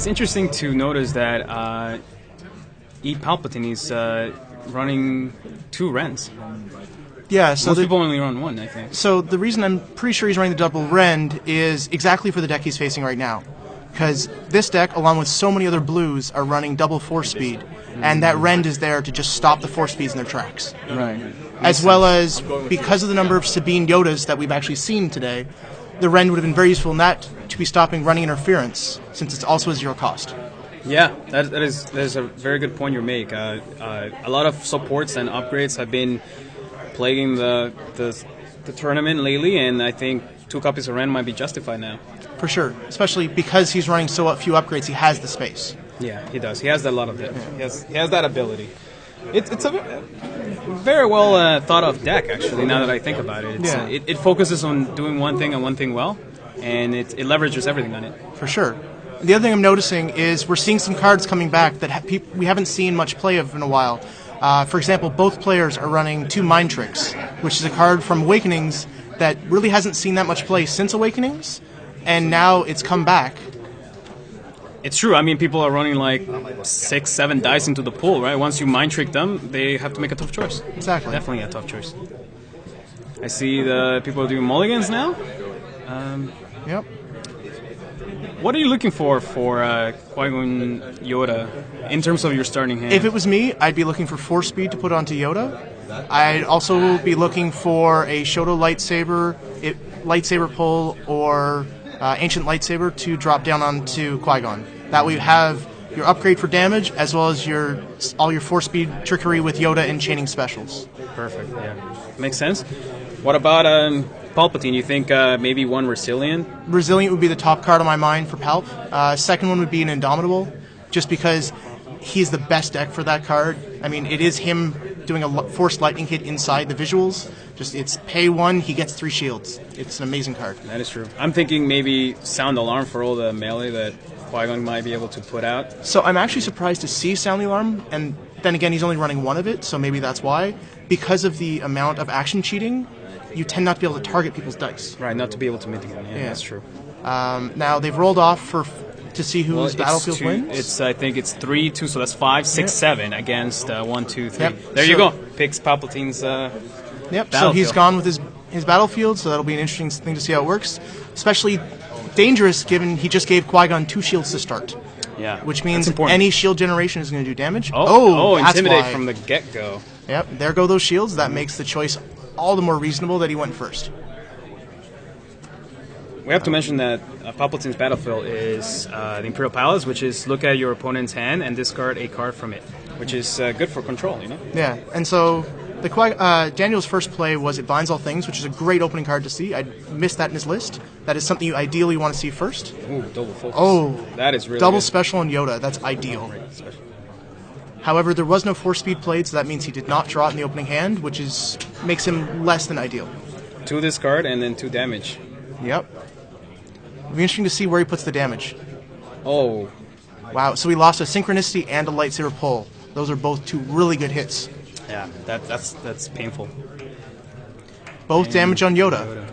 It's interesting to notice that E. Palpatine is running 2 Rens. Yeah, so most people only run 1, I think. So the reason I'm pretty sure he's running the double Rend is exactly for the deck he's facing right now. Because this deck, along with so many other blues, are running double force speed, and that Rend is there to just stop the force speeds in their tracks. Right. As well as, because of the number of Sabine Yodas that we've actually seen today, the Rend would have been very useful in that to be stopping running interference, since it's also a 0 cost. Yeah, that is a very good point you make. A lot of supports and upgrades have been plaguing the tournament lately, and I think 2 copies of Ren might be justified now. For sure, especially because he's running so few upgrades, he has the space. Yeah, he does. He has a lot of it. Yeah. He has that ability. It's a very well thought of deck, actually. Now that I think about it, it focuses on doing one thing and one thing well, and it leverages everything on it. For sure. The other thing I'm noticing is we're seeing some cards coming back that we haven't seen much play of in a while. For example, both players are running 2 Mind Tricks, which is a card from Awakenings that really hasn't seen that much play since Awakenings, and now it's come back. It's true. I mean, people are running like 6, 7 dice into the pool, right? Once you Mind Trick them, they have to make a tough choice. Exactly. Definitely a tough choice. I see the people are doing mulligans now. Yep. What are you looking for Qui-Gon Yoda in terms of your starting hand? If it was me, I'd be looking for force speed to put onto Yoda. I'd also be looking for a Shoto lightsaber pull or ancient lightsaber to drop down onto Qui-Gon. That way you have your upgrade for damage as well as all your force speed trickery with Yoda and chaining specials. Perfect. Yeah, makes sense. What about Palpatine? You think maybe 1 Resilient? Resilient would be the top card on my mind for Palp. Second one would be an Indomitable, just because he's the best deck for that card. I mean, it is him doing a Force Lightning hit inside the visuals. It's pay 1, he gets 3 shields. It's an amazing card. That is true. I'm thinking maybe Sound Alarm for all the melee that Qui-Gon might be able to put out. So I'm actually surprised to see Sound the Alarm, and then again, he's only running 1 of it, so maybe that's why. Because of the amount of action cheating, you tend not to be able to target people's dice. Right, not to be able to mitigate. Yeah, that's true. Now, they've rolled off to see whose battlefield wins. I think it's 3-2, so that's 5, 6, 7 against 1, 2, 3. Yep. There you go. Picks Palpatine's so he's gone with his battlefield, so that'll be an interesting thing to see how it works. Especially dangerous, given he just gave Qui-Gon 2 shields to start. Yeah, which means any shield generation is going to do damage. Oh, that's Intimidate why. from the get-go. Yep, there go those shields. That makes the choice all the more reasonable that he went first. We have to mention that Palpatine's battlefield is the Imperial Palace, which is look at your opponent's hand and discard a card from it, which is good for control, you know? Yeah, and so Daniel's first play was It Binds All Things, which is a great opening card to see. I missed that in his list. That is something you ideally want to see first. Ooh, double focus. Oh, that is really double good. Special on Yoda. That's ideal. However, there was no force speed played, so that means he did not draw it in the opening hand, which makes him less than ideal. 2 discard and then 2 damage. Yep. It'll be interesting to see where he puts the damage. Oh. Wow, so he lost a Synchronicity and a Lightsaber Pull. Those are both 2 really good hits. Yeah, that's painful. Both damage on Yoda,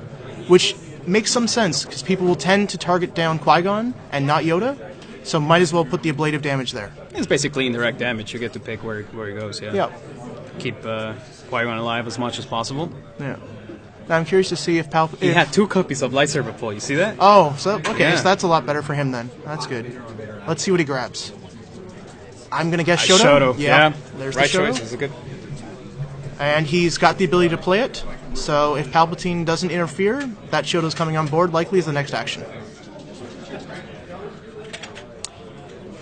which makes some sense, because people will tend to target down Qui-Gon and not Yoda, so might as well put the ablative damage there. It's basically indirect damage. You get to pick where he goes, yeah. Yep. Keep Qui-Gon alive as much as possible. Yeah. Now I'm curious to see if Palpatine... He had 2 copies of Lightsaber Pull, you see that? Oh, so that's a lot better for him then. That's good. Let's see what he grabs. I'm going to guess Shoto. Shoto, yeah. There's right the Shoto. choice, it's a good... And he's got the ability to play it, so if Palpatine doesn't interfere, that Shoto's coming on board likely as the next action.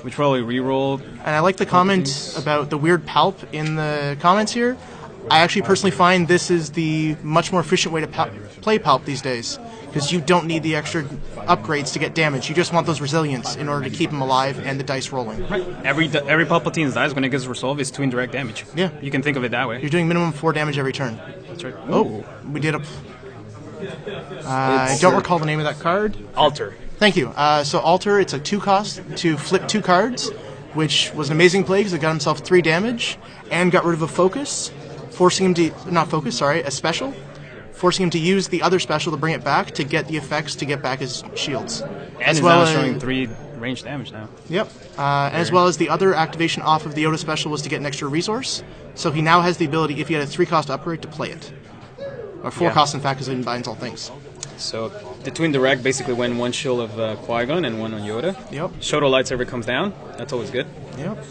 We probably re-rolled. And I like the comment about the weird Palp in the comments here. I actually personally find this is the much more efficient way to play Palp these days, because you don't need the extra upgrades to get damage. You just want those resilience in order to keep him alive and the dice rolling. Right. Every Palpatine's dice, when it gets resolved, is 2 indirect damage. Yeah. You can think of it that way. You're doing minimum 4 damage every turn. That's right. Oh, we did a... I don't recall the name of that card. Alter. Thank you. So Alter, it's a 2 cost to flip 2 cards, which was an amazing play because it got himself 3 damage and got rid of a focus, forcing him to... Not focus, sorry, a special. Forcing him to use the other special to bring it back to get the effects to get back his shields. And he's now showing 3 range damage now. Yep. As well as the other activation off of the Yoda special was to get an extra resource. So he now has the ability, if he had a 3-cost upgrade, to play it. Or 4 costs, in fact, because it binds all things. So the Twin Direct basically went 1 shield of Qui-Gon and 1 on Yoda. Yep. Shoto Lightsaber comes down. That's always good. Yep.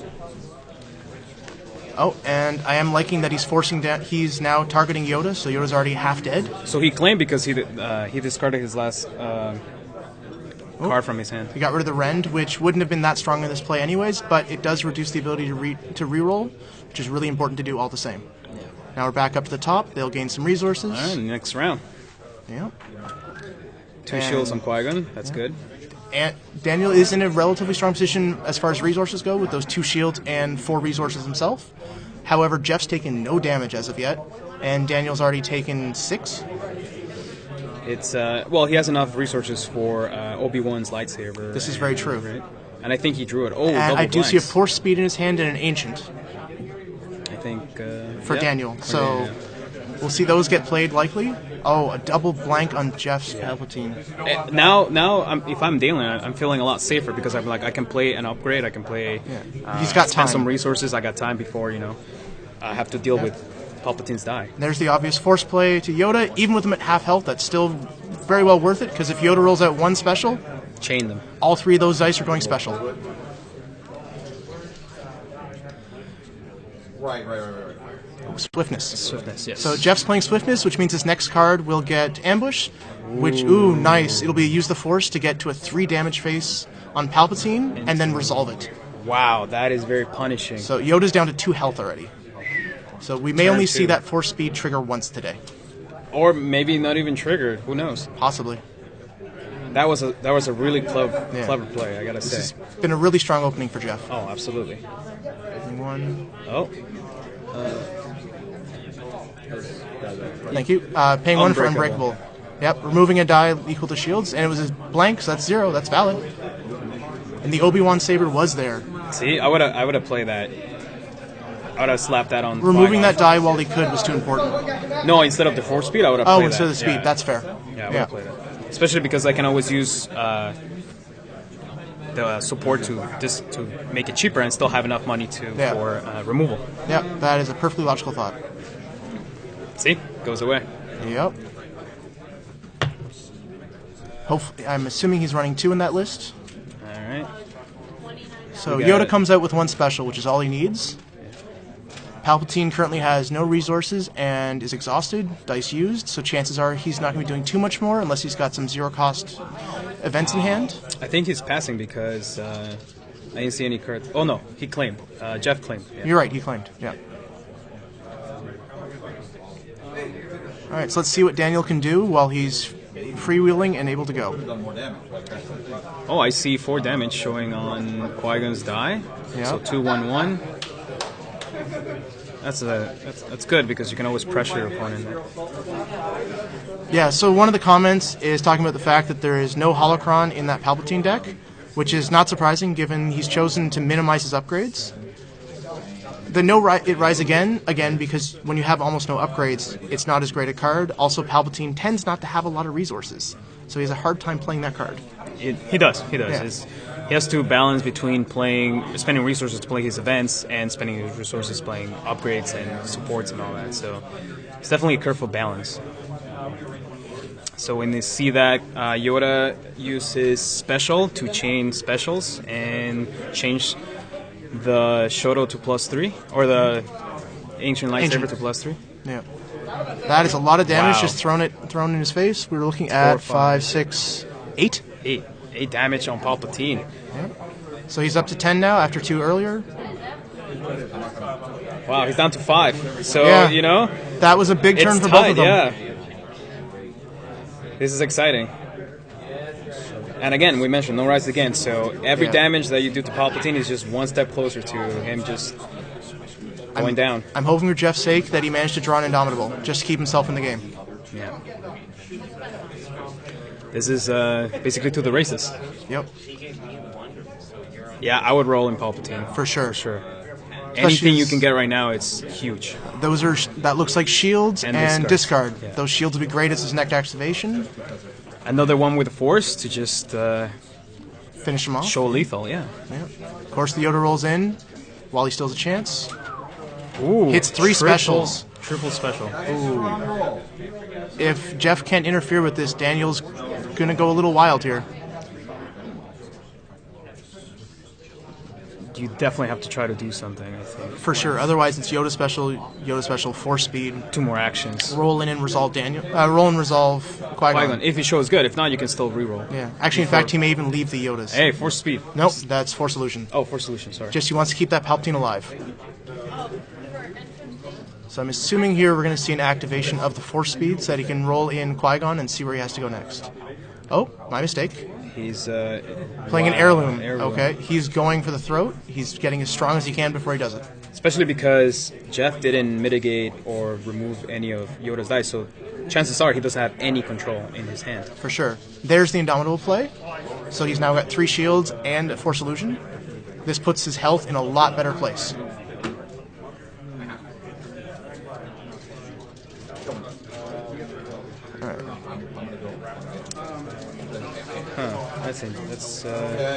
Oh, and I am liking that he's forcing down. He's now targeting Yoda, so Yoda's already half dead. So he claimed because he discarded his last card from his hand. He got rid of the Rend, which wouldn't have been that strong in this play anyways, but it does reduce the ability to reroll, which is really important to do all the same. Yeah. Now we're back up to the top. They'll gain some resources. All right, next round. Yep. 2 shields on Qui-Gon. That's good. And Daniel is in a relatively strong position as far as resources go, with those 2 shields and 4 resources himself. However, Jeff's taken no damage as of yet, and Daniel's already taken 6. It's well, he has enough resources for Obi-Wan's lightsaber. This is very true. Right? And I think he drew it. Oh, and double I do blanks. see a Force Speed in his hand and an Ancient. I think for Daniel. So yeah. We'll see those get played likely. Oh, a double blank on Jeff's Palpatine. Now, if I'm Dalen, I'm feeling a lot safer because I'm like I can play an upgrade. I can play. Yeah. He's got spend time. some resources. I got time before I have to deal with Palpatine's die. There's the obvious Force play to Yoda. Even with him at half health, that's still very well worth it because if Yoda rolls out 1 special, Chain them. all 3 of those dice are going special. Right. Swiftness, yes. So Jeff's playing Swiftness, which means his next card will get Ambush, which, ooh, nice. It'll be use the Force to get to a 3 damage face on Palpatine and then resolve it. Wow, that is very punishing. So Yoda's down to 2 health already. So we may only see that Force speed trigger once today. Or maybe not even triggered. Who knows? Possibly. That was a really clever play, I gotta say. This has been a really strong opening for Jeff. Oh, absolutely. 1. Oh. Thank you. Paying 1 for Unbreakable. Yep, removing a die equal to shields, and it was a blank, so that's 0. That's valid. And the Obi-Wan saber was there. See, I would have played that. I would have slapped that on. Removing that die while he could was too important. No, instead of the Force speed, I would have played that. Oh, instead of the speed. Yeah. That's fair. Yeah, I would have played that. Especially because I can always use the support to make it cheaper and still have enough money for removal. Yep, that is a perfectly logical thought. See, goes away. Yep. Hopefully, I'm assuming he's running 2 in that list. All right. So Yoda comes out with 1 special, which is all he needs. Palpatine currently has no resources and is exhausted, dice used, so chances are he's not going to be doing too much more unless he's got some 0-cost events in hand. I think he's passing because I didn't see any cards. Oh no, he claimed. Jeff claimed. Yeah. You're right, he claimed, yeah. Alright, so let's see what Daniel can do while he's freewheeling and able to go. Oh, I see 4 damage showing on Qui-Gon's die. Yeah. So 2/1/1. That's good because you can always pressure your opponent. Yeah, so one of the comments is talking about the fact that there is no holocron in that Palpatine deck, which is not surprising given he's chosen to minimize his upgrades. The it rise again because when you have almost no upgrades, it's not as great a card. Also, Palpatine tends not to have a lot of resources, so he has a hard time playing that card. He does. Yeah. He has to balance between spending resources to play his events and spending his resources playing upgrades and supports and all that. So it's definitely a careful balance. So when they see that, Yoda uses special to chain specials and change the Shoto to +3, or the Ancient Lightsaber to +3. Yeah. That is a lot of damage Wow. just thrown in his face. We're looking at 5, 6, 8. 8 damage on Palpatine. Yeah. So he's up to 10 now after 2 earlier. Wow, he's down to 5. So, Yeah. That was a big turn it's for tied, both of them. yeah. This is exciting. And again, we mentioned no rise again, so every damage that you do to Palpatine is just one step closer to him just going down. I'm hoping for Jeff's sake that he managed to draw an Indomitable, just to keep himself in the game. Yeah. This is basically to the races. Yep. Yeah, I would roll in Palpatine. For sure. For sure. Anything you can get right now, it's huge. That looks like shields and discard. Yeah. Those shields would be great as his next activation. Another one with the Force to just Finish him off. Show lethal, yeah. Yeah. Of course, the Yoda rolls in while he still has a chance. Ooh, Hits 3 specials. Triple special. Ooh. If Jeff can't interfere with this, Daniel's going to go a little wild here. You definitely have to try to do something, I think. For sure. Otherwise, it's Yoda special, 4 speed. 2 more actions. Roll in and resolve roll and resolve Qui-Gon. Qui-Gon, if he shows good. If not, you can still reroll. Yeah. Actually, in fact, he may even leave the Yodas. Hey, Force speed. Nope, that's Force Illusion. Oh, Force Illusion, sorry. Just he wants to keep that Palpatine alive. So I'm assuming here we're going to see an activation of the Force speed so that he can roll in Qui-Gon and see where he has to go next. Oh, my mistake. He's playing an heirloom. Okay, he's going for the throat. He's getting as strong as he can before he does it. Especially because Jeff didn't mitigate or remove any of Yoda's dice, so chances are he doesn't have any control in his hand. For sure. There's the Indomitable play. So he's now got 3 shields and a Force Illusion. This puts his health in a lot better place.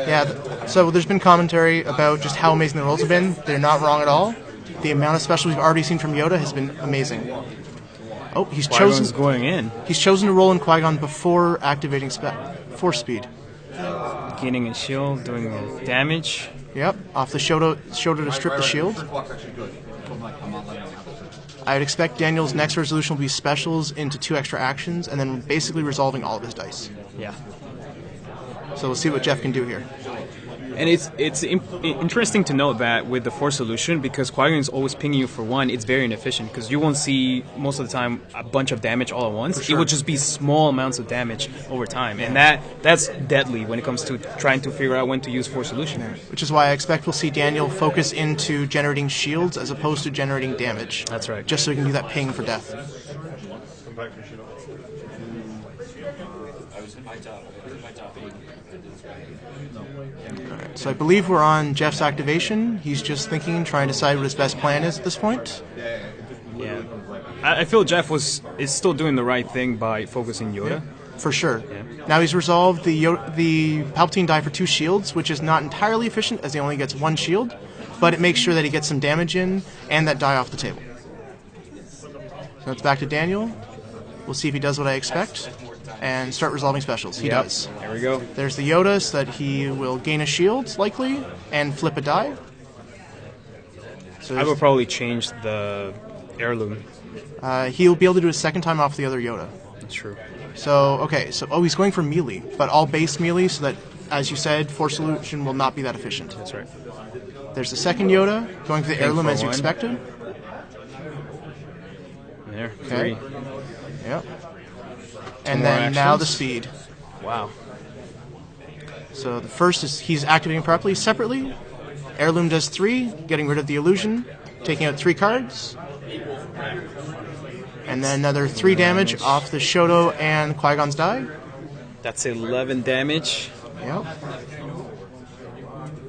Yeah, so there's been commentary about just how amazing the rolls have been. They're not wrong at all. The amount of specials we've already seen from Yoda has been amazing. Oh, he's chosen going in. He's chosen to roll in Qui-Gon before activating Force speed. Gaining a shield, doing damage. Yep, off the Shoto to strip the shield. I would expect Daniel's next resolution will be specials into 2 extra actions, and then basically resolving all of his dice. Yeah. So we'll see what Jeff can do here. And it's interesting to note that with the Force Solution, because Qui-Gon is always pinging you for 1, it's very inefficient, because you won't see, most of the time, a bunch of damage all at once. Sure. It would just be small amounts of damage over time, and that's deadly when it comes to trying to figure out when to use Force Solution. Which is why I expect we'll see Daniel focus into generating shields as opposed to generating damage. That's right. Just so he can do that ping for death. So I believe we're on Jeff's activation. He's just thinking, trying to decide what his best plan is at this point. Yeah, I feel Jeff is still doing the right thing by focusing Yoda. Yeah, for sure. Yeah. Now he's resolved the Palpatine die for 2 shields, which is not entirely efficient as he only gets 1 shield, but it makes sure that he gets some damage in and that die off the table. So it's back to Daniel. We'll see if he does what I expect and start resolving specials. He does. There we go. There's the Yoda, so that he will gain a shield, likely, and flip a die. So I would probably change the heirloom. He'll be able to do it a second time off the other Yoda. That's true. So, okay, he's going for melee, but all base melee, so that, as you said, Force Solution will not be that efficient. That's right. There's the second Yoda, going for the heirloom as you expected. There, Okay. 3. Yep. And more then now the actions. speed. Wow. So the first is he's activating properly separately. Heirloom does 3, getting rid of the illusion, taking out 3 cards. And then another 3 damage off the Shoto and Qui-Gon's die. That's 11 damage. Yep.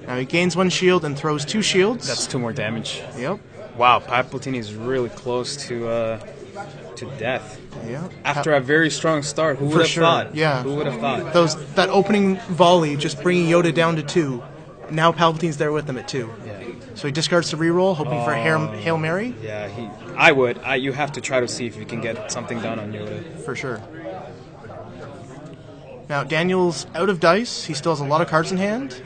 Now he gains 1 shield and throws 2 shields. That's 2 more damage. Yep. Wow, Palpatine is really close to death. Yeah. After a very strong start, who would have thought? Yeah. Who would have thought? That opening volley just bringing Yoda down to 2. Now Palpatine's there with him at 2. Yeah. So he discards the reroll, hoping for a Hail Mary. Yeah, I would. You have to try to see if you can get something done on Yoda. For sure. Now Daniel's out of dice. He still has a lot of cards in hand.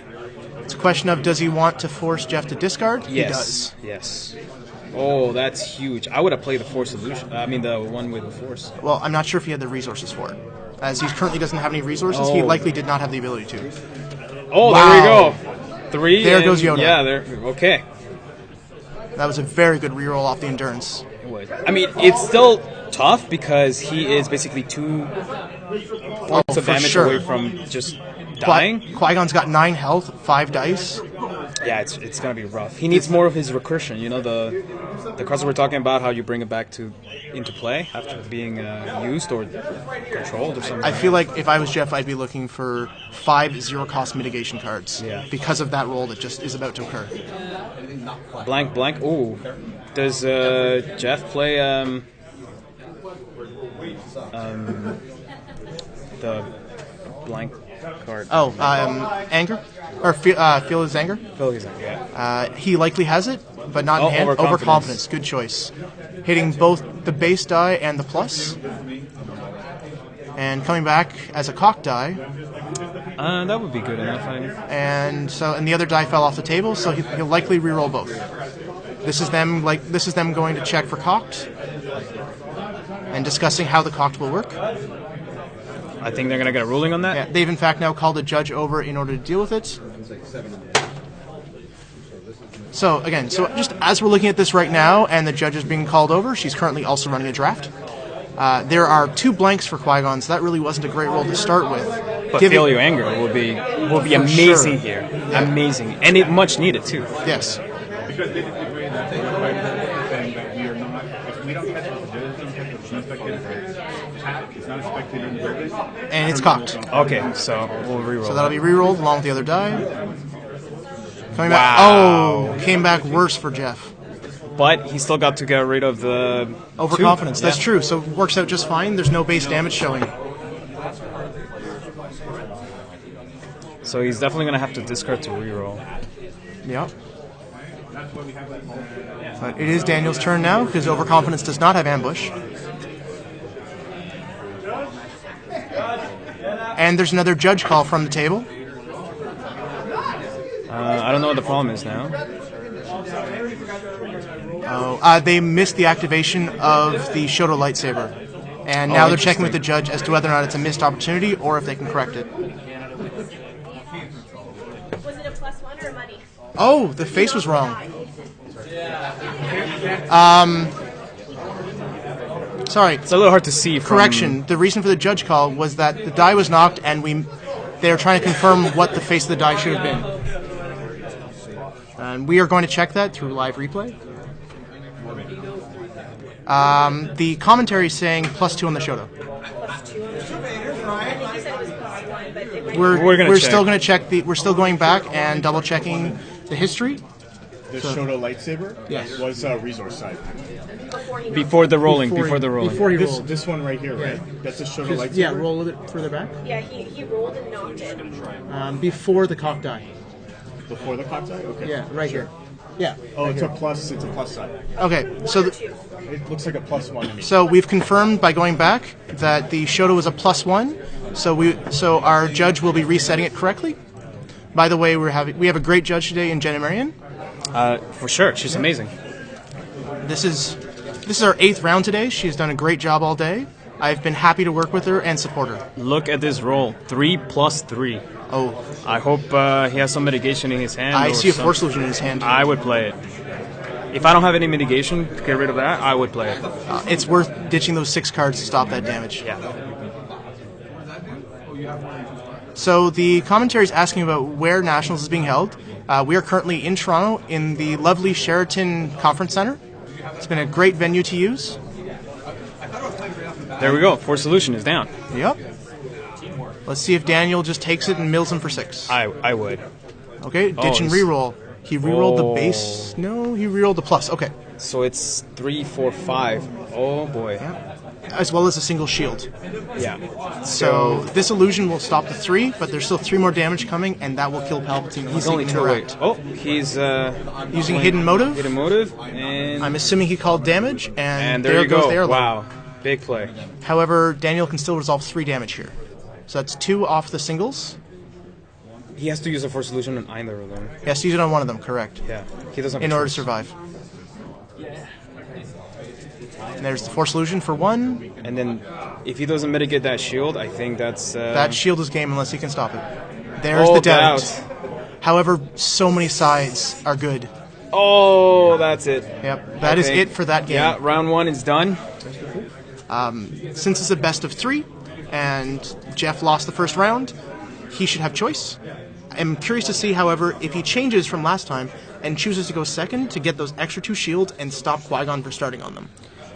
It's a question of, does he want to force Jeff to discard? Yes. He does. Yes. Oh, that's huge. I would have played the Force Illusion. I mean, the one with the Force. Well, I'm not sure if he had the resources for it. As he currently doesn't have any resources, he likely did not have the ability to. Oh, Wow. There we go. 3. There goes Yoda. Yeah, there. Okay. That was a very good reroll off the endurance. I mean, it's still tough because he is basically 2 points of for damage sure. away from just dying. Qui-Gon's got 9 health, 5 dice. Yeah, it's gonna be rough. He needs more of his recursion. You know, the cards we're talking about, how you bring it back into play after being used or controlled or something. I feel like if I was Jeff, I'd be looking for 5 0-cost mitigation cards. Yeah. Because of that roll that just is about to occur. Blank. Ooh, does Jeff play the blank card. Oh, anger? Or feel his anger? Feel his anger, yeah. He likely has it, but not in hand. Overconfidence. Good choice. Hitting both the base die and the plus. And coming back as a cock die. That would be good enough. And the other die fell off the table, so he'll likely reroll both. This is them going to check for cocked and discussing how the cocked will work. I think they're going to get a ruling on that. Yeah, they've in fact now called a judge over in order to deal with it. So again, just as we're looking at this right now, and the judge is being called over, she's currently also running a draft. There are 2 blanks for Qui-Gon, so that really wasn't a great roll to start with. But Feel Your Anger will be amazing sure. here. Yeah. Amazing. And it much needed, too. Yes. Because they agree that they saying that we are not, if we don't catch it, the judges don't catch it, it's not spectator. It's not a spectator in the building. And it's cocked. Okay, so we'll reroll. So that'll be rerolled along with the other die. Coming back. Wow. Oh, came back worse for Jeff. But he still got to get rid of the overconfidence. 2. That's true. So it works out just fine. There's no base damage showing. So he's definitely going to have to discard to reroll. Yep. But it is Daniel's turn now, because overconfidence does not have ambush. And there's another judge call from the table. I don't know what the problem is now. Oh, they missed the activation of the Shoto lightsaber. And now they're checking with the judge as to whether or not it's a missed opportunity or if they can correct it. Was it a +1 or a money? Oh, the face was wrong. Sorry. It's a little hard to see. Correction. The reason for the judge call was that the die was knocked, and they are trying to confirm what the face of the die should have been. And we are going to check that through live replay. The commentary is saying +2 on the Shoto. We're still going to check we're still going back and double checking the history. The Shoto lightsaber was resource side. Before the rolling. Before he rolled. This one right here, right? That's a Shoto lightsaber? Yeah, roll it further back. Yeah, he rolled and knocked it. Before the cock die. Before the cock die? Okay. Yeah, right here. Yeah. Oh, it's a plus side. Okay, so it looks like a +1 to me. So we've confirmed by going back that the Shoto was a +1. So our judge will be resetting it correctly. By the way, we have a great judge today in Jenna Marion. For sure, she's amazing. This is our 8th round today. She's done a great job all day. I've been happy to work with her and support her. Look at this roll, 3 + 3. Oh, I hope he has some mitigation in his hand. I see a Force Illusion in his hand. I would play it. If I don't have any mitigation to get rid of that, I would play it. It's worth ditching those 6 cards to stop that damage. Yeah. So the commentary is asking about where Nationals is being held. We are currently in Toronto in the lovely Sheraton Conference Center. It's been a great venue to use. There we go. Force Solution is down. Yep. Let's see if Daniel just takes it and mills him for 6. I would. Okay, ditch and reroll. He rerolled the base. No, he rerolled the plus. Okay. So it's 3, 4, 5. Oh boy. Yeah. As well as a single shield. Yeah. So this illusion will stop the 3, but there's still 3 more damage coming, and that will kill Palpatine. He's only 2 away. Oh, he's using hidden motive. Hidden motive, and I'm assuming he called damage, and there you goes go. the heirloom. Wow, big play. However, Daniel can still resolve 3 damage here. So that's 2 off the singles. He has to use a Force Solution on either of them. He has to use it on one of them, correct. Yeah, he doesn't. In order to survive. And there's the Force Illusion for 1. And then, if he doesn't mitigate that shield, I think that's... that shield is game unless he can stop it. There's the doubt. However, so many sides are good. Oh, that's it. Yep, that is it for that game. Yeah, round 1 is done. Since it's a best of 3, and Jeff lost the first round, he should have choice. I'm curious to see, however, if he changes from last time and chooses to go second to get those extra 2 shields and stop Qui-Gon from starting on them.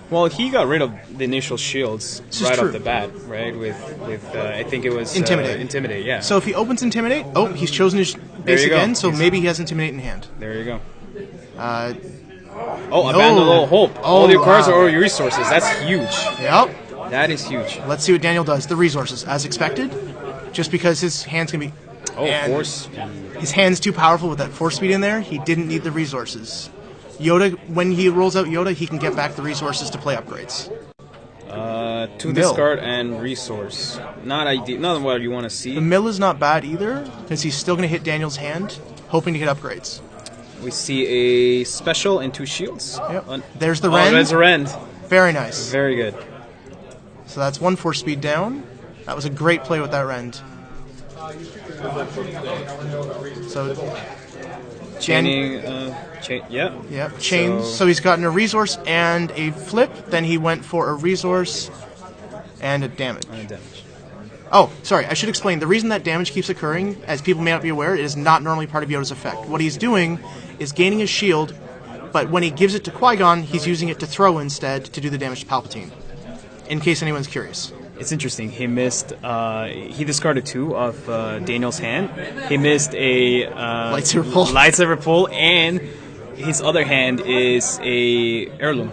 Well, he got rid of the initial shields right off the bat, right? With I think it was Intimidate. Intimidate, yeah. So if he opens Intimidate, he's chosen his base again, so maybe he has Intimidate in hand. There you go. Abandon all hope. All your cards are all your resources. That's huge. Yep. That is huge. Let's see what Daniel does. The resources, as expected. just because his hand's going to be... Oh, and force. his hand's too powerful with that force speed in there. He didn't need the resources. Yoda, when he rolls out Yoda, he can get back the resources to play upgrades. To discard and resource. Not ideal. Not what you want to see. The mill is not bad either, because he's still going to hit Daniel's hand, hoping to hit upgrades. We see a special and 2 shields. Yep. There's the Rend. There's a Rend. Very nice. Very good. So that's 1 force speed down. That was a great play with that Rend. So Chaining, yeah. Yeah, chains. So he's gotten a resource and a flip. Then he went for a resource and a damage. Oh, sorry. I should explain. The reason that damage keeps occurring, as people may not be aware, it is not normally part of Yoda's effect. What he's doing is gaining his shield, but when he gives it to Qui-Gon, he's using it to throw instead to do the damage to Palpatine. In case anyone's curious. It's interesting. He missed. He discarded 2 of Daniel's hand. He missed a lightsaber pull, and his other hand is a heirloom.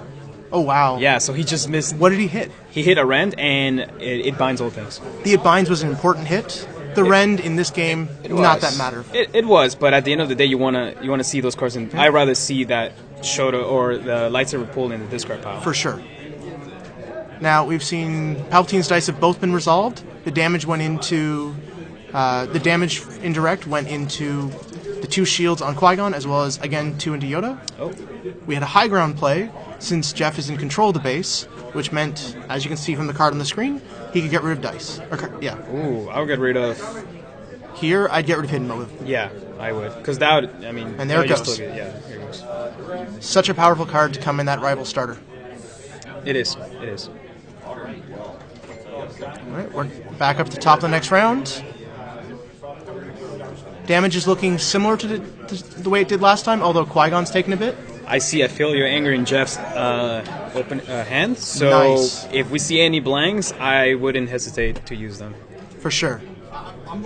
Oh wow! Yeah, so he just missed. What did he hit? He hit a Rend, and it binds all things. The It Binds was an important hit. The Rend in this game, not that matter. It was, but at the end of the day, you wanna see those cards, and I'd rather see that Shoto or the lightsaber pull in the discard pile. For sure. Now, we've seen Palpatine's dice have both been resolved. The damage went into... the damage indirect went into the 2 shields on Qui-Gon, as well as, again, 2 into Yoda. Oh. We had a high ground play, since Jeff is in control of the base, which meant, as you can see from the card on the screen, he could get rid of dice. Yeah. Ooh, I would get rid of... Here, I'd get rid of Hidden Motive. Yeah, I would. Because that would, I mean... And there it goes. Yeah, here it goes. Such a powerful card to come in that rival starter. It is. It is. Alright, we're back up to the top of the next round. Damage is looking similar to the way it did last time, although Qui-Gon's taken a bit. I see I feel your anger in Jeff's open hand, so Nice. if we see any blanks, I wouldn't hesitate to use them. For sure.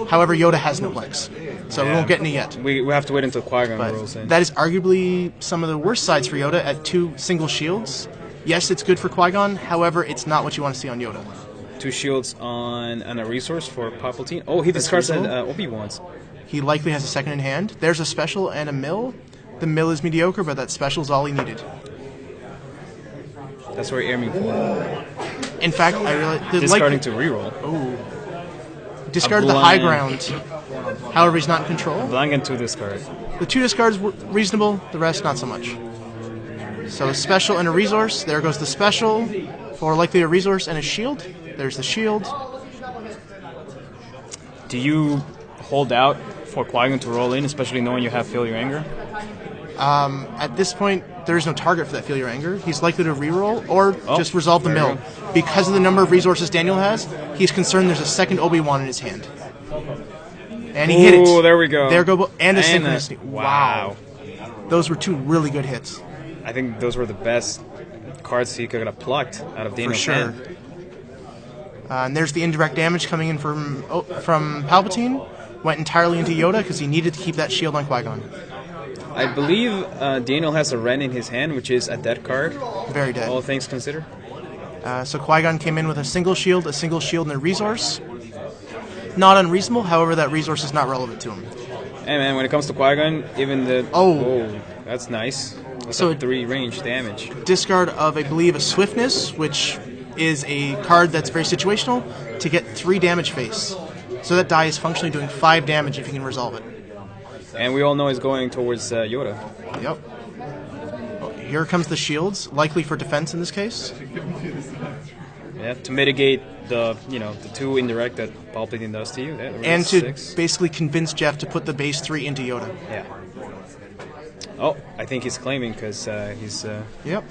However, Yoda has no blanks, so we won't get any yet. We have to wait until Qui-Gon But rolls in. that is arguably some of the worst sides for Yoda at 2 single shields. Yes, it's good for Qui-Gon, however, it's not what you want to see on Yoda. 2 shields on a resource for Palpatine. Oh, he discards an Obi-Wan's. He likely has a second in hand. There's a special and a mill. The mill is mediocre, but that special is all he needed. That's what you're aiming for. In fact, I really... Discarding to reroll. Oh. Discarded the high ground. However, he's not in control. Blank and 2 discard. The 2 discards were reasonable, the rest not so much. So a special and a resource. There goes the special for likely a resource and a shield. There's the shield. Do you hold out for Qui-Gon to roll in, especially knowing you have Feel Your Anger? At this point, there is no target for that Feel Your Anger. He's likely to reroll or just resolve the there you mill. Because of the number of resources Daniel has, he's concerned there's a second Obi-Wan in his hand. And he hit it. Oh, there we go. There go and a And synchronicity. wow. Those were 2 really good hits. I think those were the best cards he could have plucked out of Daniel's For sure. hand. And there's the indirect damage coming in from Palpatine. Went entirely into Yoda because he needed to keep that shield on Qui-Gon. I believe Daniel has a Ren in his hand, which is a dead card, Very dead. all things considered. So Qui-Gon came in with a single shield, and a resource. Not unreasonable, however, that resource is not relevant to him. Hey man, when it comes to Qui-Gon, even the... Oh. That's nice. That's So a 3 range damage. Discard of, I believe, a Swiftness, which is a card that's very situational, to get 3 damage face. So that die is functionally doing 5 damage if you can resolve it. And we all know he's going towards Yoda. Yep. Well, here comes the shields, likely for defense in this case. Yeah, to mitigate the 2 indirect that Palpatine does to you. And to basically convince Jeff to put the base 3 into Yoda. Yeah. Oh, I think he's claiming because he's... Yep.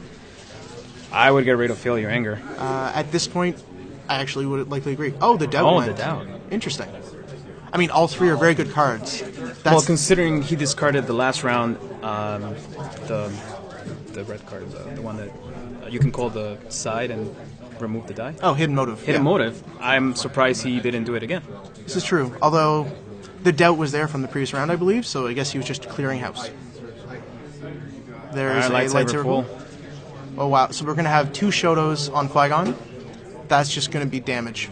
I would get rid of Feel Your Anger. At this point, I actually would likely agree. Oh, the Doubt went. The Doubt. Interesting. I mean, all 3 are very good cards. Well, considering he discarded the last round, the red card, the one that you can call the side and remove the die. Oh, Hidden Motive. Hidden Motive. I'm surprised he didn't do it again. This is true. Although the Doubt was there from the previous round, I believe, so I guess he was just clearing house. There's a lightsaber pull. Oh, wow. So we're going to have 2 Shotos on Qui-Gon. That's just going to be damage.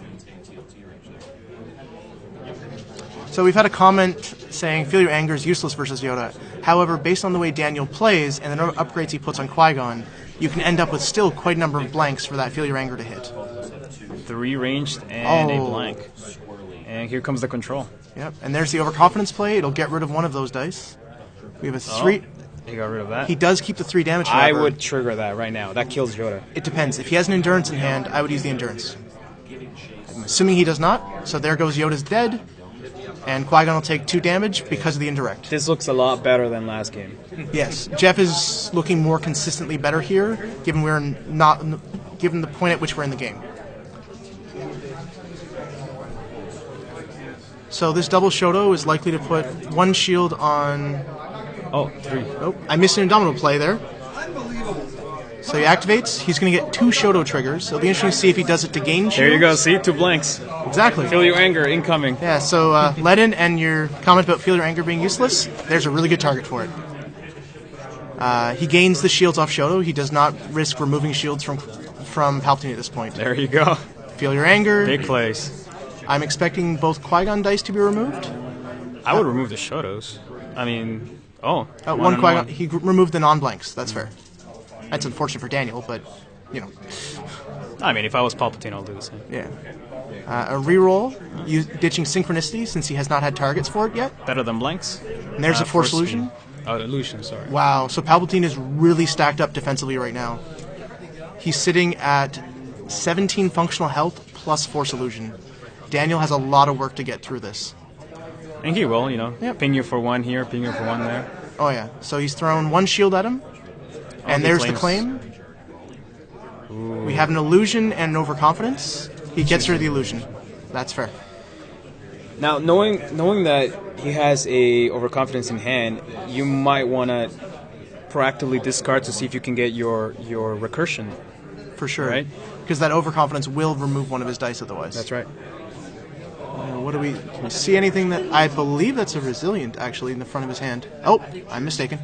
So we've had a comment saying Feel Your Anger is useless versus Yoda. However, based on the way Daniel plays and the number of upgrades he puts on Qui-Gon, you can end up with still quite a number of blanks for that Feel Your Anger to hit. 3 ranged and a blank. And here comes the control. Yep, and there's the overconfidence play. It'll get rid of one of those dice. We have a 3. He got rid of that. He does keep the 3 damage. I however. would trigger that right now. That kills Yoda. It depends. If he has an endurance in hand, I would use the endurance. I'm assuming he does not, so there goes Yoda's dead, and Qui-Gon will take 2 damage because of the indirect. This looks a lot better than last game. Yes, Jeff is looking more consistently better here, given given the point at which we're in the game. So this double Shoto is likely to put 1 shield on... Oh, 3. Oh, I missed an Indomitable play there. So he activates. He's going to get 2 Shoto triggers. So it'll be interesting to see if he does it to gain shields. There you go. See? 2 blanks. Exactly. Feel Your Anger incoming. Yeah, so Ledin and your comment about Feel Your Anger being useless, there's a really good target for it. He gains the shields off Shoto. He does not risk removing shields from Palpatine at this point. There you go. Feel Your Anger. Big plays. I'm expecting both Qui-Gon dice to be removed. I would remove the Shotos. I mean... Oh, one Qui-Gon. He removed the non-blanks. That's fair. That's unfortunate for Daniel, but, you know. I mean, if I was Palpatine, I'll do the same. Yeah. A reroll, ditching Synchronicity since he has not had targets for it yet. Better than blanks. And there's a Force Illusion. Oh, Illusion, sorry. Wow, so Palpatine is really stacked up defensively right now. He's sitting at 17 functional health plus Force Illusion. Daniel has a lot of work to get through this. And he will, ping you for 1 here, ping you for 1 there. Oh yeah, so he's thrown 1 shield at him, and there's the claim. Ooh. We have an illusion and an overconfidence. He gets rid of the illusion. That's fair. Now, knowing that he has a overconfidence in hand, you might want to proactively discard to see if you can get your recursion. For sure. Right? Because that overconfidence will remove one of his dice otherwise. That's right. What do can we see anything that... I believe that's a Resilient, actually, in the front of his hand. Oh, I'm mistaken.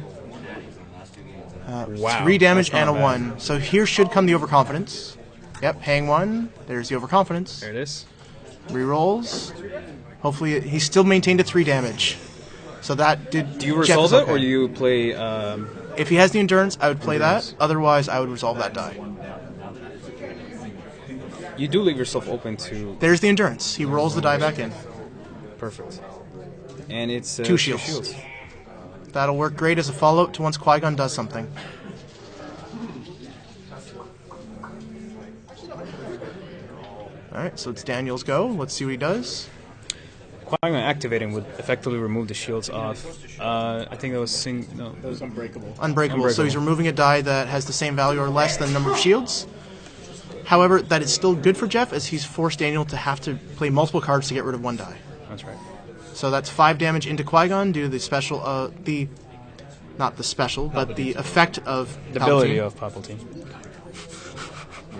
Wow. 3 damage and a bad. 1. So here should come the overconfidence. Yep, paying 1. There's the overconfidence. There it is. Rerolls. Hopefully, he still maintained a 3 damage. So that did... Do you resolve it, or do you play... If he has the endurance, I would play that. Otherwise, I would resolve that die. You do leave yourself open to... There's the endurance. He rolls the die back in. Perfect. And it's... 2 shields. That'll work great as a follow-up to once Qui-Gon does something. Alright, so it's Daniel's go. Let's see what he does. Qui-Gon activating would effectively remove the shields off. I think that was... that was Unbreakable. Unbreakable. So he's removing a die that has the same value or less than the number of shields. However, that is still good for Jeff, as he's forced Daniel to have to play multiple cards to get rid of 1 die. That's right. So that's 5 damage into Qui-Gon due to the special, not the special, but the effect of The Palpatine. ability of Palpatine.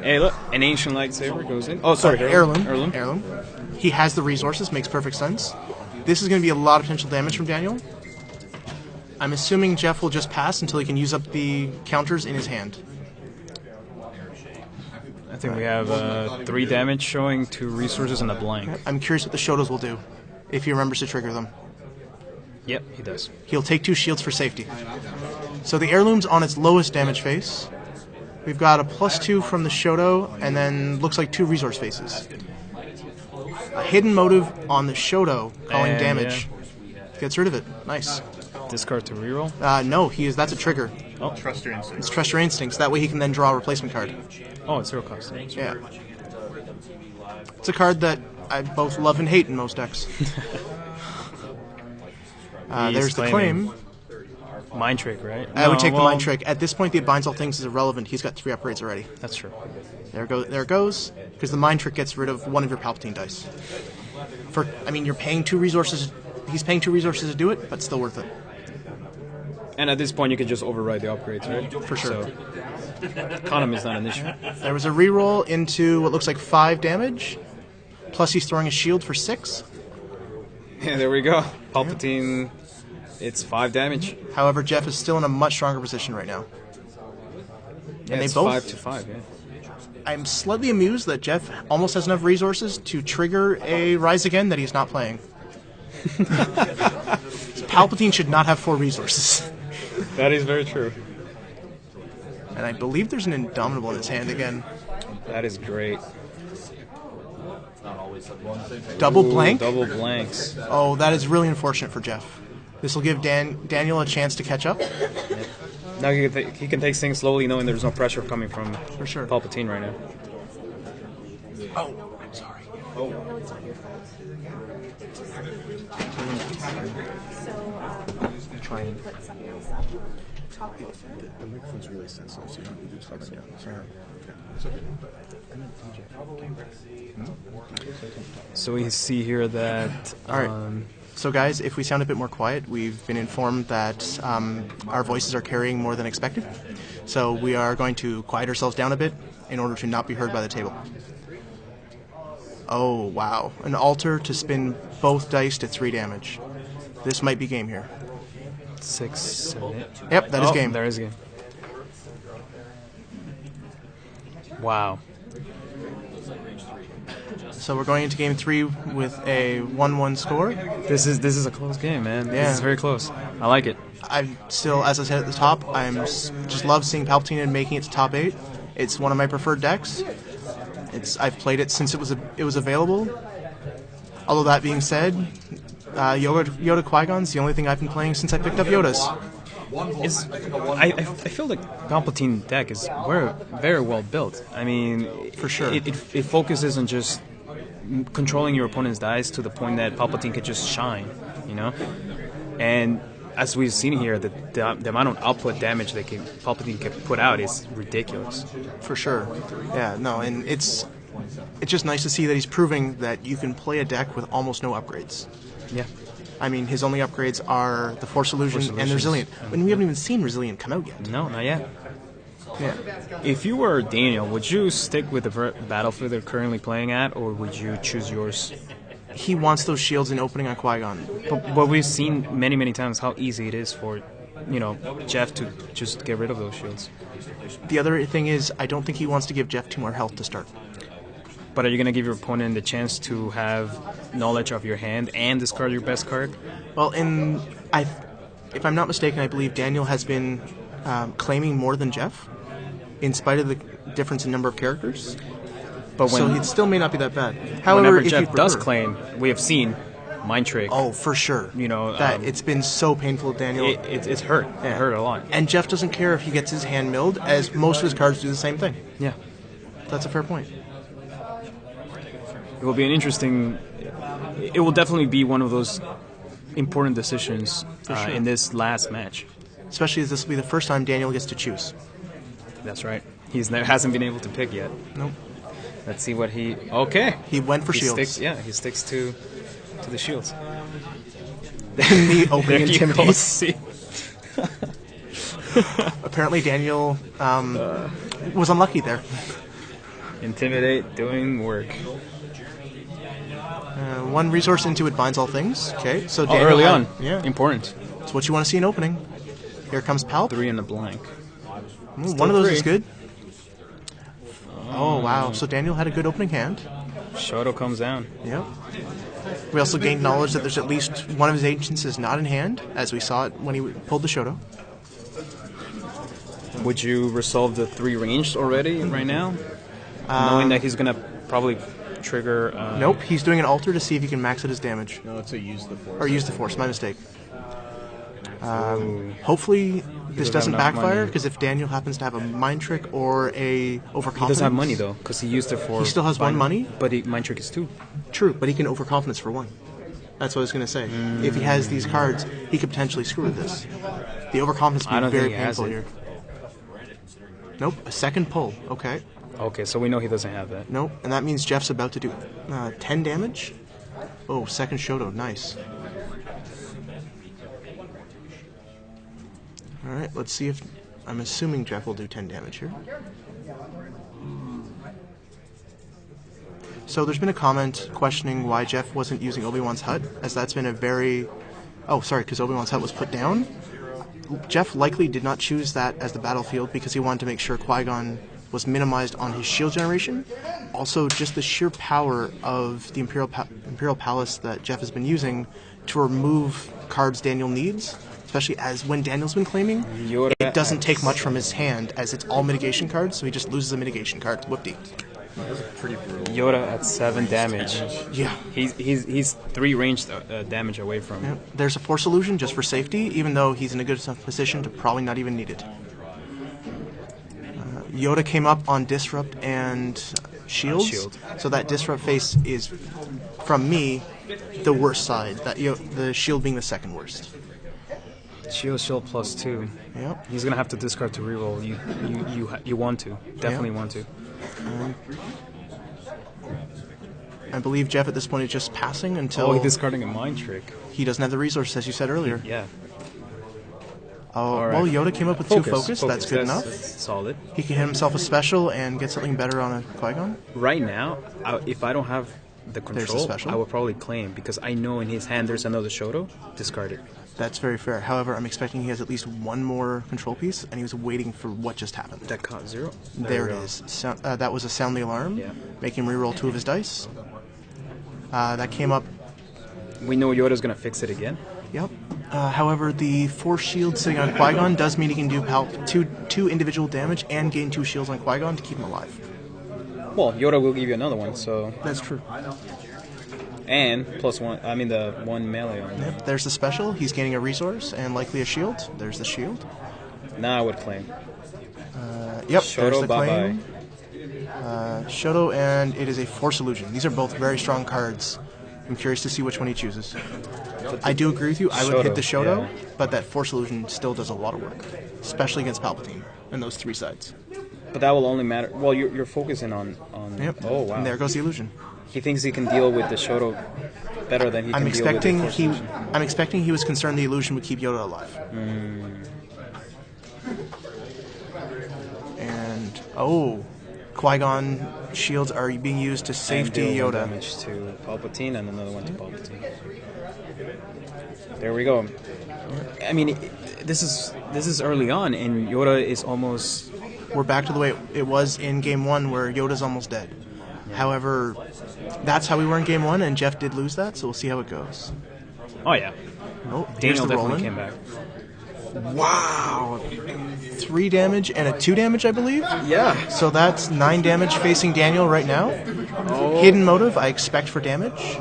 Hey, look, an ancient lightsaber goes in. Oh, sorry, Heirloom. He has the resources, makes perfect sense. This is going to be a lot of potential damage from Daniel. I'm assuming Jeff will just pass until he can use up the counters in his hand. I think we have 3 damage showing, 2 resources, and a blank. I'm curious what the Shotos will do, if he remembers to trigger them. Yep, he does. He'll take 2 shields for safety. So the Heirloom's on its lowest damage face. We've got a +2 from the Shoto, and then looks like 2 resource faces. A hidden motive on the Shoto, calling And, damage. Gets rid of it. Nice. Discard to reroll. No, that's a trigger. Oh, Trust your instincts. It's Trust Your Instincts. That way he can then draw a replacement card. oh, it's 0 cost. Yeah. It's a card that I both love and hate in most decks. There's the claim. Mind trick, right? I would take the Mind Trick. At this point, the Binds All Things is irrelevant. He's got 3 upgrades already. That's true. There it goes. Because the Mind Trick gets rid of 1 of your Palpatine dice. You're paying 2 resources. He's paying 2 resources to do it, but still worth it. And at this point, you can just override the upgrades, right? For sure. So, economy is not an issue. There was a reroll into what looks like 5 damage. Plus, he's throwing a shield for 6. Yeah, there we go. Palpatine, it's 5 damage. However, Jeff is still in a much stronger position right now. And they it's both 5 to 5, yeah. I'm slightly amused that Jeff almost has enough resources to trigger a Rise Again that he's not playing. Palpatine should not have 4 resources. That is very true. And I believe there's an Indomitable in his hand again. That is great. Double blank? Double blanks. Oh, that is really unfortunate for Jeff. This will give Daniel a chance to catch up. Now he can take things slowly, knowing there's no pressure coming from For sure. Palpatine right now. Oh, I'm sorry. Try and The microphone's really sensitive, so you don't need to talk down. Sorry. So we see here that. All right. So guys, if we sound a bit more quiet, we've been informed that our voices are carrying more than expected. So we are going to quiet ourselves down a bit in order to not be heard by the table. Oh, wow. An altar to spin both dice to 3 damage. This might be game here. 6, 7, 8. Yep, that is game. There is game. Wow. So we're going into game 3 with a 1-1 score. This is a close game, man. Yeah. This is very close. I like it. I'm still, as I said at the top, just love seeing Palpatine and making it to top 8. It's one of my preferred decks. I've played it since it was available. Although that being said, Yoda Qui-Gon's the only thing I've been playing since I picked up Yoda's. I feel like Palpatine deck is very well built. I mean, For sure. It focuses on just controlling your opponent's dice to the point that Palpatine could just shine, you know. And as we've seen here, the amount of output damage that Palpatine can put out is ridiculous. For sure. Yeah, no, and it's just nice to see that he's proving that you can play a deck with almost no upgrades. Yeah. I mean, his only upgrades are the Force Illusion and the Resilient. When we haven't even seen Resilient come out yet. No, not yet. Yeah. If you were Daniel, would you stick with the battlefield they're currently playing at, or would you choose yours? He wants those shields in opening on Qui-Gon. But we've seen many times how easy it is for, Jeff to just get rid of those shields. The other thing is, I don't think he wants to give Jeff 2 more health to start. But are you going to give your opponent the chance to have knowledge of your hand and discard your best card? Well, if I'm not mistaken, I believe Daniel has been claiming more than Jeff, in spite of the difference in number of characters. But So it still may not be that bad. However, whenever if Jeff you does prefer- claim, we have seen Mind Trick. Oh, for sure. That it's been so painful, Daniel. It's hurt. Yeah. It hurt a lot. And Jeff doesn't care if he gets his hand milled, as most of his cards do the same thing. Yeah. That's a fair point. It will be an interesting... It will definitely be one of those important decisions sure. in this last match. Especially as this will be the first time Daniel gets to choose. That's right. Hasn't been able to pick yet. Nope. Let's see what he... Okay. He went for shields. He sticks to the shields. In the opening There you go. Intimidate. See? Apparently Daniel was unlucky there. Intimidate, doing work. 1 resource into It Binds All Things. Okay, so Oh, Daniel early had- on. Yeah, Important. it's what you want to see in opening. Here comes Palp. 3 in the blank. One of those 3. is good. Oh, wow. So Daniel had a good opening hand. Shoto comes down. Yep. We also gained knowledge that there's at least one of his ancients is not in hand, as we saw it when he pulled the Shoto. Would you resolve the 3 ranged already right now? Knowing that he's going to probably trigger... Nope, he's doing an altar to see if he can max out his damage. No, it's a use the force. Or use the Force, my mistake. Hopefully this doesn't doesn't have enough backfire, money. because if Daniel happens to have a Mind Trick or a Overconfidence... He doesn't have money, though, because he used it for... He still has 1 money? But Mind Trick is 2. True, but he can Overconfidence for 1. That's what I was going to say. If he has these cards, he could potentially screw with this. The Overconfidence I would don't be very think he has painful it. here. Nope, a second pull. Okay. Okay, so we know he doesn't have that. Nope, and that means Jeff's about to do 10 damage. Oh, second Shoto, nice. Alright, let's see if... I'm assuming Jeff will do 10 damage here. So there's been a comment questioning why Jeff wasn't using Obi-Wan's hut, as that's been a very... Oh, sorry, because Obi-Wan's hut was put down. Jeff likely did not choose that as the battlefield because he wanted to make sure Qui-Gon was minimized on his shield generation. Also, just the sheer power of the Imperial Palace that Jeff has been using to remove cards Daniel needs, especially as when Daniel's been claiming, Yoda it doesn't take much from his hand as it's all mitigation cards, so he just loses a mitigation card. Whoop-dee. Yoda at 7 damage. Yeah. He's 3 ranged damage away from. Yeah. There's a Force Illusion just for safety, even though he's in a good enough position to probably not even need it. Yoda came up on Disrupt and Shields, Shield. so that Disrupt face is, from me, the worst side. That the Shield being the second worst. Shield +2. Yep. He's gonna have to discard to reroll. You want to definitely want to. I believe Jeff at this point is just passing until he's discarding a Mind Trick. he doesn't have the resources, as you said earlier. Yeah. Oh, All right. well, Yoda came up with 2 focus. That's good enough. That's solid. He can hit himself a special and get something better on a Qui-Gon. Right now, if I don't have the There's a control, special. I would probably claim because I know in his hand there's another Shoto. Discard it. That's very fair. However, I'm expecting he has at least one more control piece, and he was waiting for what just happened. That cost 0. There we it go. is. That was a Sound the Alarm, Yeah. making him reroll 2 of his dice. That came up. We know Yoda's gonna fix it again. Yep. However, the Force Shield sitting on Qui-Gon does mean he can do two individual damage and gain 2 shields on Qui-Gon to keep him alive. Well, Yoda will give you another one, so That's true. and +1. I mean the 1 melee on. Yep. There's the special. He's gaining a resource and likely a shield. There's the shield. Now I would claim. Yep. There's Shoto, the bye claim. bye. Shoto, and it is a Force Illusion. These are both very strong cards. I'm curious to see which one he chooses. I do agree with you. I would hit the Shoto, yeah. but that Force Illusion still does a lot of work, especially against Palpatine and those 3 sides. But that will only matter. Well, you're focusing on. Yep. Oh wow. And there goes the illusion. He thinks he can deal with the Shoto better than he can I'm deal expecting with the Force Illusion. I'm expecting he was concerned the illusion would keep Yoda alive. And Qui-Gon shields are being used to And safety deal 1 Yoda. damage to Palpatine and another one to Palpatine. There we go. I mean, this is early on, and Yoda is almost. We're back to the way it was in Game 1, where Yoda's almost dead. However, that's how we were in Game 1, and Jeff did lose that, so we'll see how it goes. Oh yeah, Oh, here's Daniel the definitely rolling. came back. Wow! 3 damage and a 2 damage, I believe? Yeah. So that's 9 damage facing Daniel right now. Hidden motive, I expect for damage.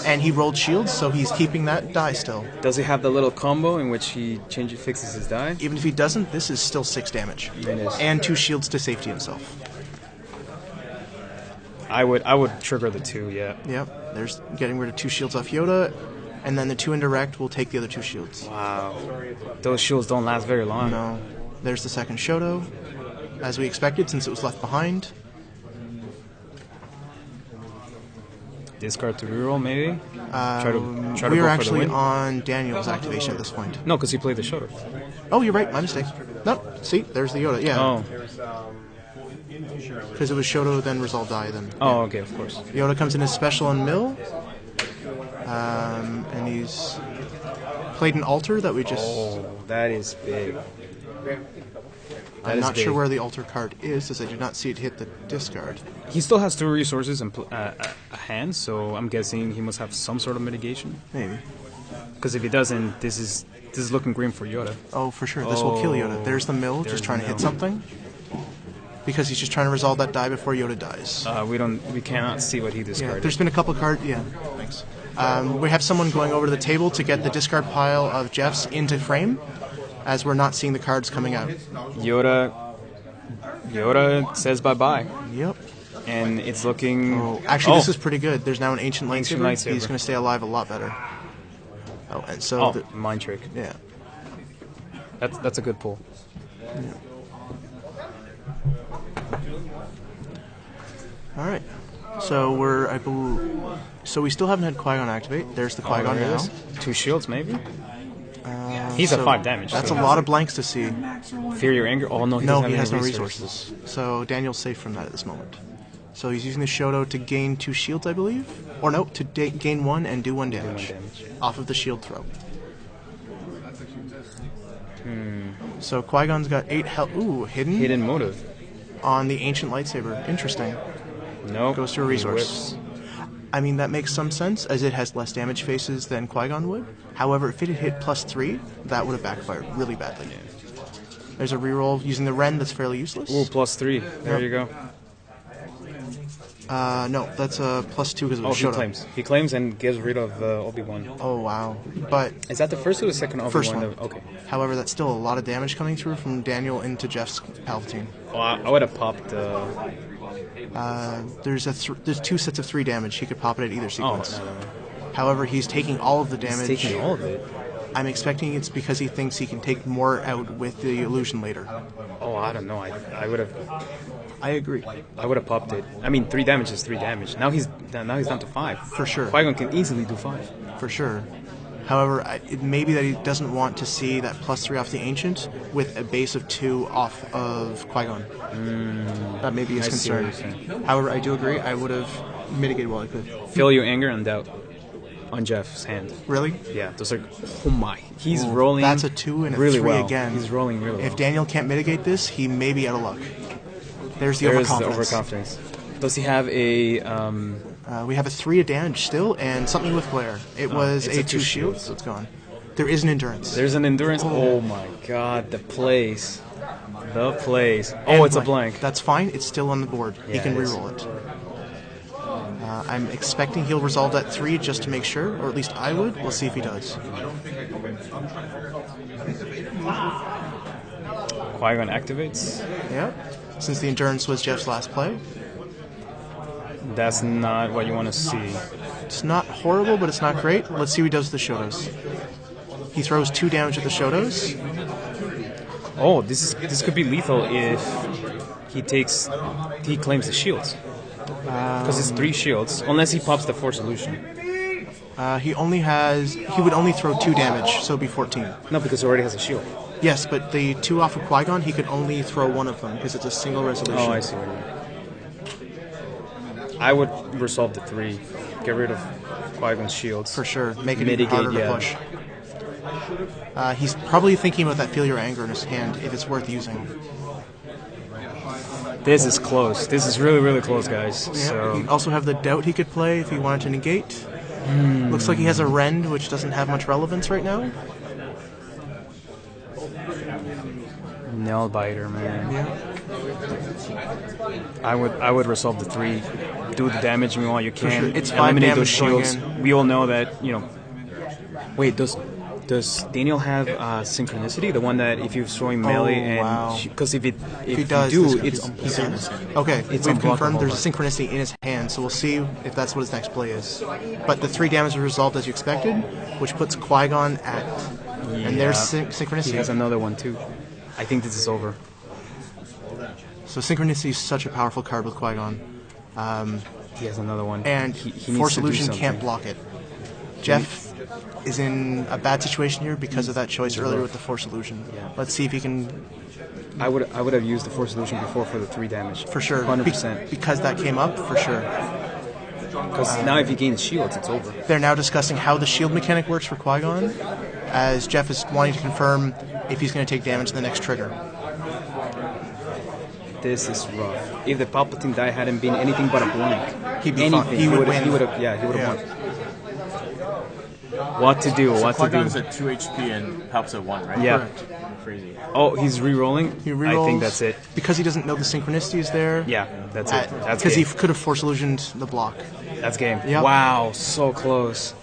And he rolled shields, so he's keeping that die still. Does he have the little combo in which he fixes his die? Even if he doesn't, this is still 6 damage. It is. And 2 shields to safety himself. I would trigger the 2. Yeah. Yep, there's getting rid of 2 shields off Yoda, and then the 2 indirect will take the other 2 shields. Wow. Those shields don't last very long. No. There's the second Shoto, as we expected since it was left behind. Discard to reroll, maybe. Try to We go are for the actually win. on Daniel's activation at this point. No, because he played the Shoto. Oh, you're right, my mistake. No, see, there's the Yoda, yeah. Oh. Because it was Shoto, then Resolve Die, then. Oh, okay, of course. Yoda comes in as special on Mill. And he's played an altar that we just... Oh, that is big. I'm not sure where the altar card is, as I do not see it hit the discard. He still has 2 resources and a hand, so I'm guessing he must have some sort of mitigation. Maybe. Because if he doesn't, this is looking green for Yoda. Oh, for sure. This will kill Yoda. There's the Mill, There's just trying the to hit Mill. something. Because he's just trying to resolve that die before Yoda dies. We cannot see what he Yeah, discarded. there's been a couple cards. Yeah, thanks. We have someone going over to the table to get the discard pile of Jeff's into frame, as we're not seeing the cards coming out. Yoda says bye-bye, Yep. and it's looking... Oh, actually, this is pretty good. There's now an ancient Ancient lightsaber. lightsaber. He's going to stay alive a lot better. Oh, and so... Oh, mind trick. yeah. That's a good pull. All right. So we still haven't had Qui-Gon activate. There's the Qui-Gon there it now. is. 2 shields, maybe? He's at 5 damage. That's so. a lot of blanks to see. Fear your anger? Oh, no, he No, doesn't he have has any no resources. So Daniel's safe from that at this moment. So he's using the Shoto to gain 2 shields, I believe? Or no, to gain 1 and do 1 damage. Off of the shield throw. So Qui-Gon's got 8 health. Ooh, hidden? Hidden motive. On the ancient lightsaber. Interesting. No. Goes to a resource. I mean, that makes some sense, as it has less damage faces than Qui-Gon would. However, if it had hit +3, that would have backfired really badly. There's a reroll using the Ren that's fairly useless. Ooh, +3. There you go. No, that's a +2 because of Oh, he Shoto. claims. He claims and gets rid of Obi-Wan. Oh, wow. But Is that the first or the second Obi-Wan? First one. Okay. however, that's still a lot of damage coming through from Daniel into Jeff's Palpatine. Oh, I would have popped. There's 2 sets of 3 damage. He could pop it at either Oh, sequence. no. However, he's taking all of the He's damage. taking all of it. I'm expecting it's because he thinks he can take more out with the illusion later. Oh, I don't know. I would have. I agree. I would have popped it. I mean, 3 damage is 3 damage. Now he's down to 5. For sure. Qui-Gon can easily do 5. For sure. However, it may be that he doesn't want to see that +3 off the Ancient with a base of 2 off of Qui-Gon. That may be his I see what concern. you're saying. However, I do agree. I would have mitigated what I could. Feel your anger and doubt on Jeff's hand. Really? Yeah, those are. Oh my. He's rolling. That's a 2 and a really 3 well. again. He's rolling really well. If Daniel can't mitigate this, he may be out of luck. There's the There is the overconfidence. overconfidence. Does he have a? We have a 3 of damage still, and something with glare. It was it's a a 2 2 shield, shield. so it's gone. There is an endurance. There's an endurance. Oh my god, the plays. The plays. And Oh, it's a blank. That's fine. It's still on the board. He Yeah, can it is. reroll it. I'm expecting he'll resolve that 3 just to make sure, or at least I would. We'll see if he does. Qui-Gon activates. Yeah. Since the endurance was Jeff's last play, That's not what you want to see. it's not horrible, but it's not great. Let's see what he does with the Shotos. He throws 2 damage at the Shotos. Oh, this could be lethal if he claims the shields. Because it's 3 shields, unless he pops the Force Illusion. He would only throw 2 damage, so it'd be 14. No, because he already has a shield. Yes, but the 2 off of Qui-Gon, he could only throw 1 of them because it's a single resolution. Oh, I see what you mean. I would resolve the 3. Get rid of Qui-Gon's shields. For sure. Make it even Mitigate, harder to yeah. push. He's probably thinking about that Feel Your Anger in his hand, if it's worth using. This is close. This is really, really close, guys. Yeah. So He also have the Doubt he could play if he wanted to negate. Looks like he has a Rend, which doesn't have much relevance right now. nail biter, man. Yeah. I would resolve the 3. Do the damage while you can. sure. It's 5 eliminate those damage going shields. in. We all know that, you know. Wait, does Daniel have synchronicity? The one that if you're throwing melee wow. and because if He you does. do, this- it's he does. unblockable. Okay, It's we've confirmed unblockable. there's a synchronicity in his hand, so we'll see if that's what his next play is. But the 3 damage is resolved as you expected, which puts Qui-Gon at. And there's synchronicity. He has another one too. I think this is over. So synchronicity is such a powerful card with Qui-Gon. He has another one. And he needs Force to do Illusion can't something. block it. Jeff is in a bad situation here because of that choice earlier with the Force Illusion. Yeah. Let's see if he can, I would have used the Force Illusion before for the 3 damage. for sure. 100%. Because that came up, for sure. Because now if he gains shields, it's over. They're now discussing how the shield mechanic works for Qui-Gon, as Jeff is wanting to confirm if he's going to take damage in the next trigger. This is rough. If the Palpatine die hadn't been anything but a blank, He'd be anything, fine. He would win. He would have. Yeah, he would have Yeah. won. What to do? What to Qui-Gon's do? at 2 HP and helps at 1, right? Yeah. Correct. Crazy. Oh, he's re-rolling. He rerolls I think that's it. because he doesn't know the synchronicity is there. Yeah, that's it. That's Because he game. could have Force Illusioned the block. That's game. Yep. Wow, so close.